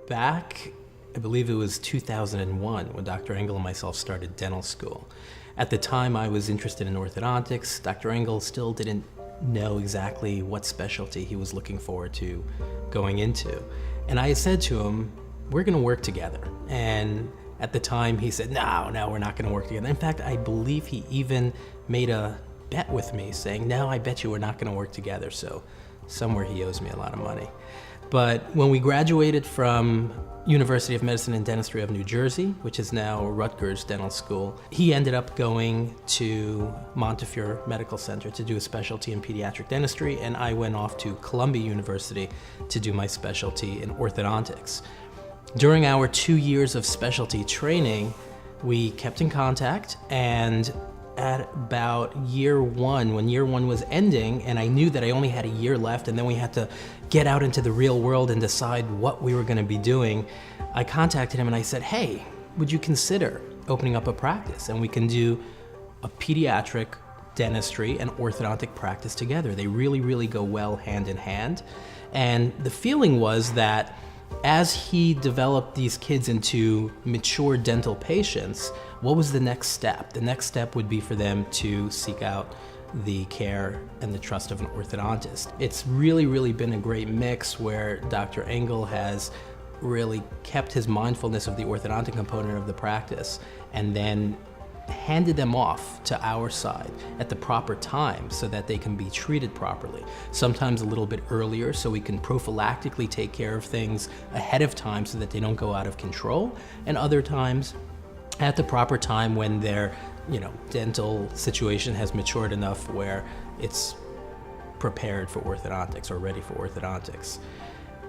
back, I believe it was 2001 when Dr. Engel and myself started dental school. At the time I was interested in orthodontics. Dr. Engel still didn't know exactly what specialty he was looking forward to going into. And I said to him, we're gonna work together. And at the time he said, no, we're not gonna work together. In fact, I believe he even made a bet with me saying, no, I bet you we're not gonna work together. So somewhere he owes me a lot of money. But when we graduated from University of Medicine and Dentistry of New Jersey, which is now Rutgers Dental School, he ended up going to Montefiore Medical Center to do a specialty in pediatric dentistry, and I went off to Columbia University to do my specialty in orthodontics. During our 2 years of specialty training, we kept in contact, and at about year one, when year one was ending, and I knew that I only had a year left, and then we had to get out into the real world and decide what we were gonna be doing, I contacted him and I said, hey, would you consider opening up a practice? And we can do a pediatric dentistry and orthodontic practice together. They really, really go well hand in hand. And the feeling was that as he developed these kids into mature dental patients, what was the next step? The next step would be for them to seek out the care and the trust of an orthodontist. It's really, really been a great mix where Dr. Engel has really kept his mindfulness of the orthodontic component of the practice and then handed them off to our side at the proper time so that they can be treated properly. Sometimes a little bit earlier so we can prophylactically take care of things ahead of time so that they don't go out of control, and other times at the proper time when their dental situation has matured enough where it's prepared for orthodontics or ready for orthodontics.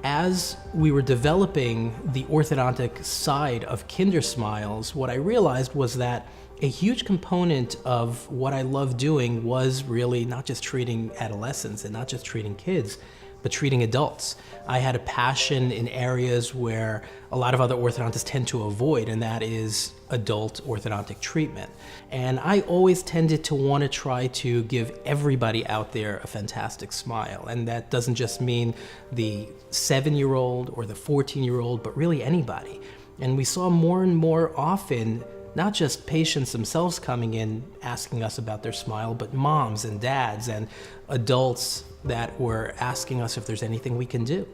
As we were developing the orthodontic side of KinderSmiles, what I realized was that a huge component of what I love doing was really not just treating adolescents and not just treating kids, but treating adults. I had a passion in areas where a lot of other orthodontists tend to avoid, and that is adult orthodontic treatment. And I always tended to want to try to give everybody out there a fantastic smile. And that doesn't just mean the 7-year-old or the 14-year-old, but really anybody. And we saw more and more often not just patients themselves coming in asking us about their smile, but moms and dads and adults that were asking us if there's anything we can do.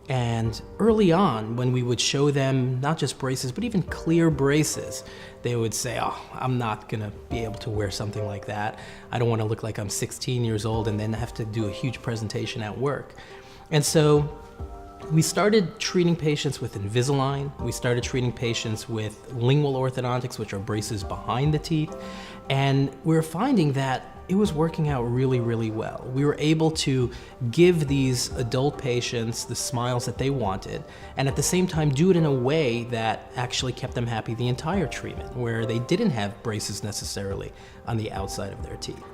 And early on, when we would show them not just braces, but even clear braces, they would say, oh, I'm not gonna be able to wear something like that. I don't wanna look like I'm 16 years old and then have to do a huge presentation at work. And so we started treating patients with Invisalign. We started treating patients with lingual orthodontics, which are braces behind the teeth. And we were finding that it was working out really, really well. We were able to give these adult patients the smiles that they wanted, and at the same time do it in a way that actually kept them happy the entire treatment, where they didn't have braces necessarily on the outside of their teeth.